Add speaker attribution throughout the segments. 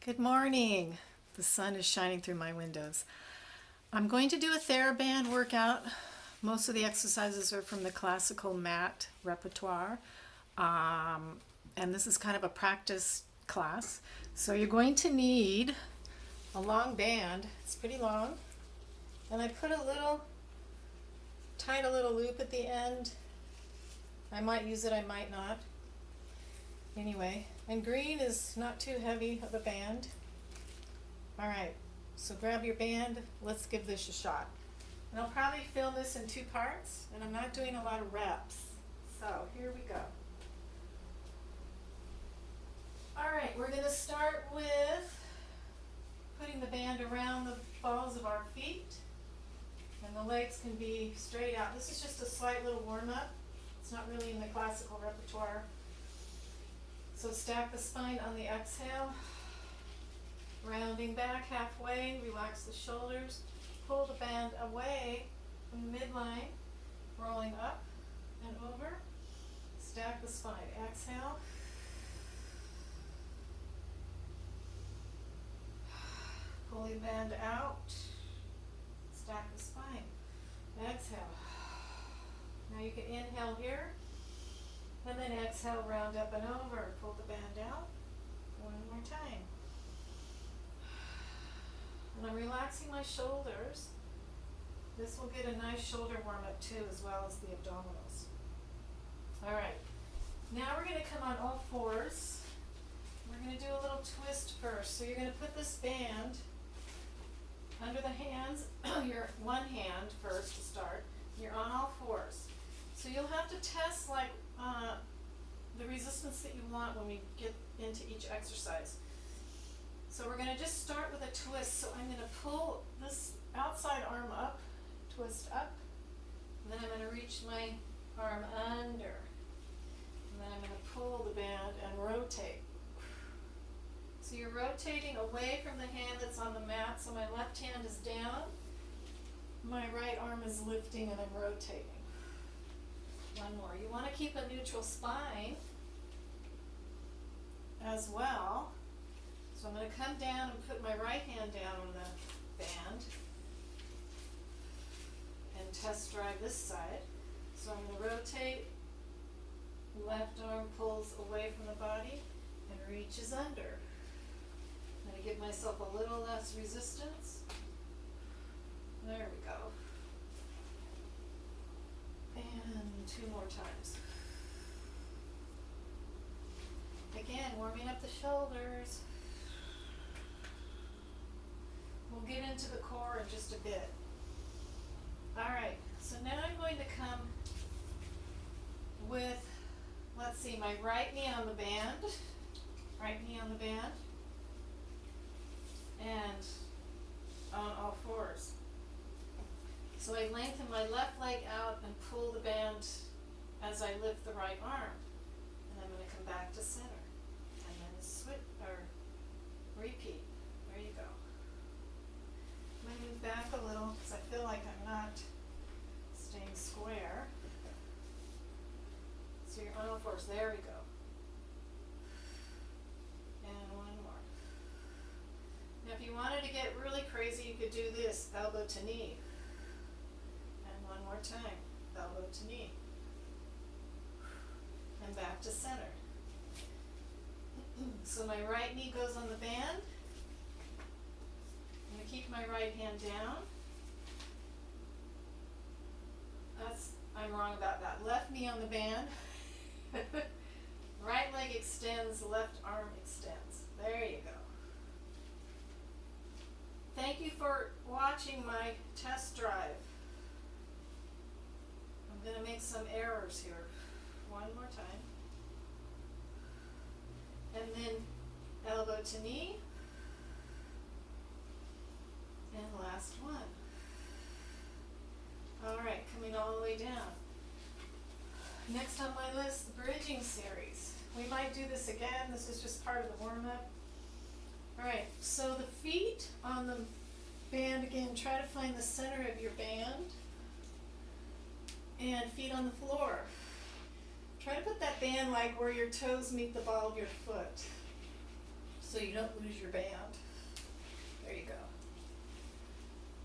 Speaker 1: Good morning. The sun is shining through my windows. I'm going to do a TheraBand workout. Most of the exercises are from the classical mat repertoire. And this is kind of a practice class. So you're going to need a long band. It's pretty long. And I put tied a little loop at the end. I might use it, I might not. Anyway, and green is not too heavy of a band. All right, so grab your band. Let's give this a shot. And I'll probably film this in two parts, and I'm not doing a lot of reps. So here we go. All right, we're going to start with putting the band around the balls of our feet, and the legs can be straight out. This is just a slight little warm-up. It's not really in the classical repertoire. So stack the spine on the exhale, rounding back halfway, relax the shoulders, pull the band away from the midline, rolling up and over, stack the spine, exhale, pull the band out, stack the spine, exhale. Now you can inhale here, and then exhale, round up and over, pull the band out, one more time. And I'm relaxing my shoulders. This will get a nice shoulder warm up too, as well as the abdominals. All right, now we're going to come on all fours. We're going to do a little twist first. So you're going to put this band under the hands, your one hand first to start. You're on all fours. So you'll have to test the resistance that you want when we get into each exercise. So we're going to just start with a twist. So I'm going to pull this outside arm up, twist up, and then I'm going to reach my arm under. And then I'm going to pull the band and rotate. So you're rotating away from the hand that's on the mat. So my left hand is down, my right arm is lifting, and I'm rotating. One more. You want to keep a neutral spine as well. So I'm going to come down and put my right hand down on the band and test drive this side. So I'm going to rotate, left arm pulls away from the body and reaches under. I'm going to give myself a little less resistance. There we go. And two more times. Again, warming up the shoulders. We'll get into the core in just a bit. All right, so now I'm going to come with, let's see, my right knee on the band, and on all fours. So I lengthen my left leg out and pull the band as I lift the right arm. And I'm going to come back to center. And then switch, or repeat. There you go. I'm going to move back a little because I feel like I'm not staying square. So you're on all fours. There we go. And one more. Now if you wanted to get really crazy, you could do this, elbow to knee. One more time, elbow to knee, and back to center. So my right knee goes on the band. I'm going to keep my right hand down. I'm wrong about that. Left knee on the band. Right leg extends, left arm extends. There you go. Thank you for watching my test drive. I'm going to make some errors here. One more time. And then elbow to knee. And last one. All right, coming all the way down. Next on my list, the bridging series. We might do this again. This is just part of the warm-up. All right, so the feet on the band again, try to find the center of your band. And feet on the floor. Try to put that band like where your toes meet the ball of your foot. so you don't lose your band. There you go.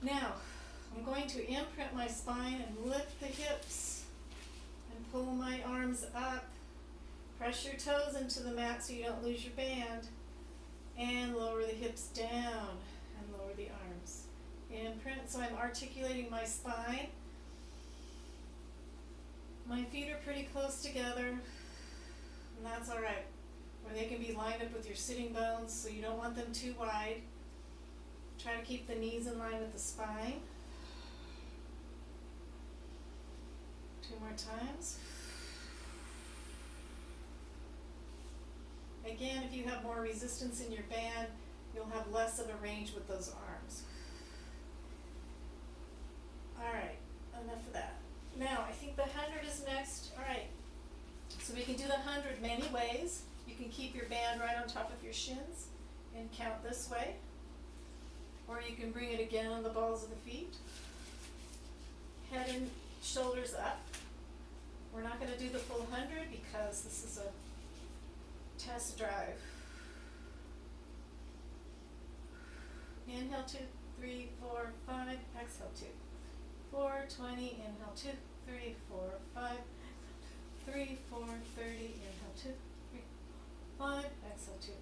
Speaker 1: Now, I'm going to imprint my spine and lift the hips and pull my arms up. Press your toes into the mat so you don't lose your band. And lower the hips down and lower the arms. Imprint, so I'm articulating my spine. My feet are pretty close together, and that's alright. Or they can be lined up with your sitting bones, so you don't want them too wide. Try to keep the knees in line with the spine. 2 more times. Again, if you have more resistance in your band, you'll have less of a range with those arms. Alright, enough of that. Now, I think the 100 is next. Alright, so we can do the 100 many ways. You can keep your band right on top of your shins and count this way. Or you can bring it again on the balls of the feet. Head and shoulders up. We're not going to do the full 100 because this is a test drive. Inhale 2, 3, 4, 5. Exhale 2, 4, 20. Inhale 2, 3, 4, 5. 3, 4, 30. Inhale 2, 3, 5. Exhale 2,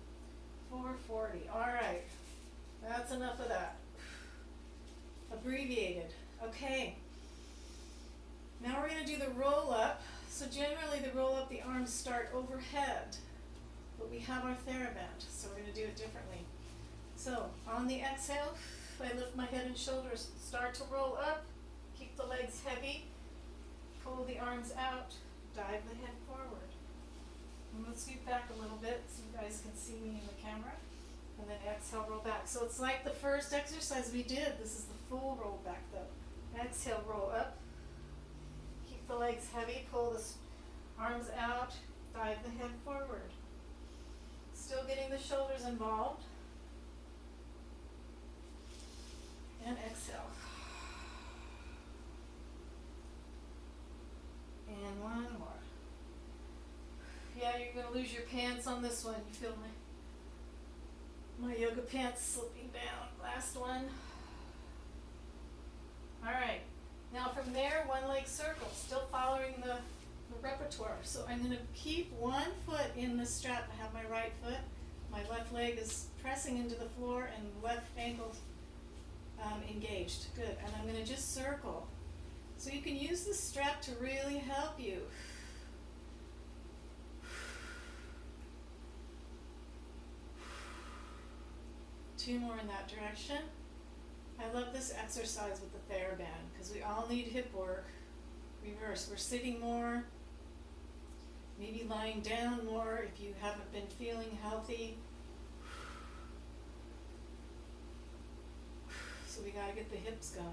Speaker 1: 4, 40. All right. That's enough of that. Abbreviated. Okay. Now we're going to do the roll up. So generally the roll up, the arms start overhead, but we have our TheraBand, so we're going to do it differently. So on the exhale, I lift my head and shoulders, start to roll up, keep the legs heavy, pull the arms out, dive the head forward. And let's scoot back a little bit so you guys can see me in the camera. And then exhale, roll back. So it's like the first exercise we did. This is the full roll back though. Exhale, roll up. Keep the legs heavy, pull the arms out, dive the head forward. Still getting the shoulders involved. And exhale. And one more. Yeah, you're going to lose your pants on this one. You feel my yoga pants slipping down. Last one. Alright. Now from there, one leg circle. Still following the repertoire. So I'm going to keep one foot in the strap. I have my right foot. My left leg is pressing into the floor and left ankle engaged. Good. And I'm going to just circle. So you can use the strap to really help you. Two more in that direction. I love this exercise with the TheraBand because we all need hip work. Reverse. We're sitting more, maybe lying down more if you haven't been feeling healthy. So we got to get the hips going.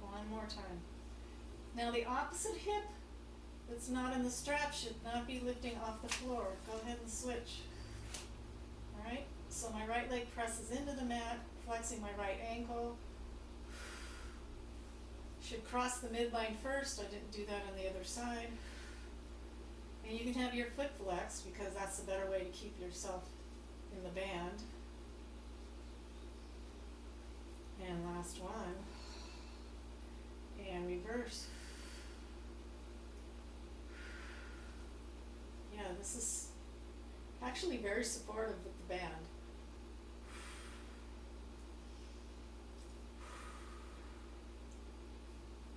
Speaker 1: One more time. Now the opposite hip that's not in the strap should not be lifting off the floor. Go ahead and switch. Alright, so my right leg presses into the mat, flexing my right ankle. Should cross the midline first. I didn't do that on the other side. And you can have your foot flexed because that's the better way to keep yourself in the band. And last one. And reverse. Yeah, this is actually very supportive with the band.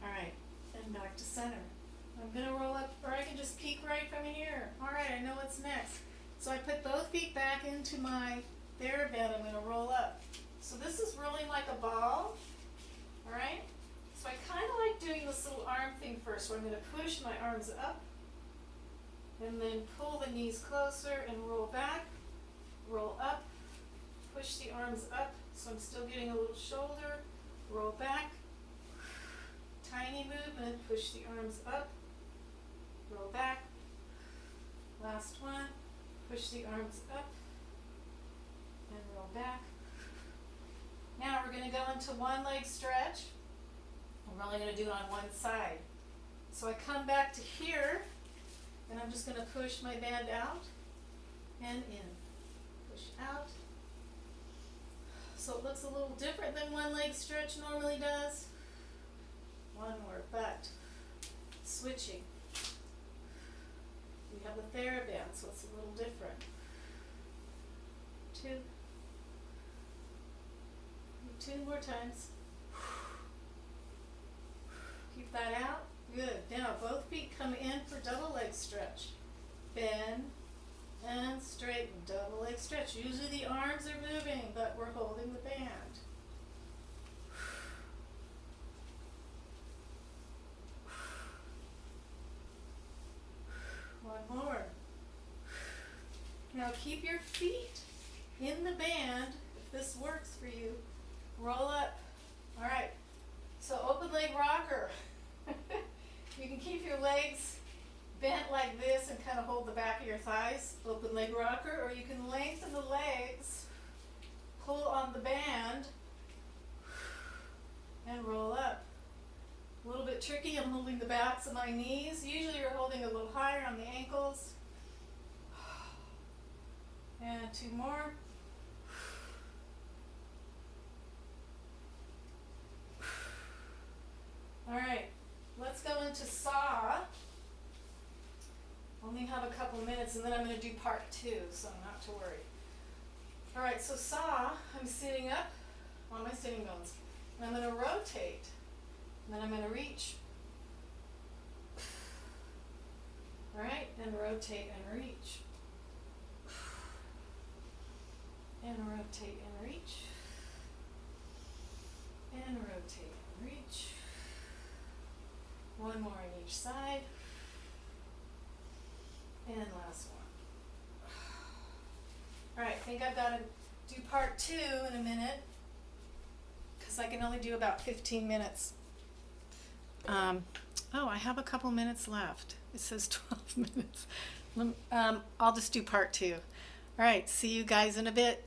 Speaker 1: Alright, and back to center. I'm going to roll up, or I can just peek right from here. Alright, I know what's next. So I put both feet back into my TheraBand. I'm going to roll up. So this is rolling like a ball. Alright? So I kind of like doing this little arm thing first. So I'm going to push my arms up and then pull the knees closer and roll back, roll up, push the arms up so I'm still getting a little shoulder, roll back, tiny movement, push the arms up, roll back, last one, push the arms up and roll back. Now we're going to go into one leg stretch. I'm only going to do it on one side. So I come back to here, and I'm just going to push my band out and in. push out. So it looks a little different than one leg stretch normally does. One more, but switching. We have the TheraBand, so it's a little different. 2. 2 more times. Keep that out. Good. Now both feet come in for double leg stretch. Bend and straighten. Double leg stretch. Usually the arms are moving, but we're holding the band. One more. Now keep your feet in the band if this works for you. Roll up. All right. So open leg rocker. You can keep your legs bent like this and kind of hold the back of your thighs. Open leg rocker, or you can lengthen the legs, pull on the band, and roll up. A little bit tricky. I'm holding the backs of my knees. Usually you're holding a little higher on the ankles. And 2 more. All right, let's go into saw. Only have a couple minutes and then I'm going to do part 2, so not to worry. All right, so saw, I'm sitting up on my sitting bones. And I'm going to rotate. And then I'm going to reach. All right, and rotate and reach. And rotate and reach. And rotate and reach. One more on each side. And last one. All right, I think I've got to do part 2 in a minute because I can only do about 15 minutes. Oh, I have a couple minutes left. It says 12 minutes. I'll just do part 2. All right, see you guys in a bit.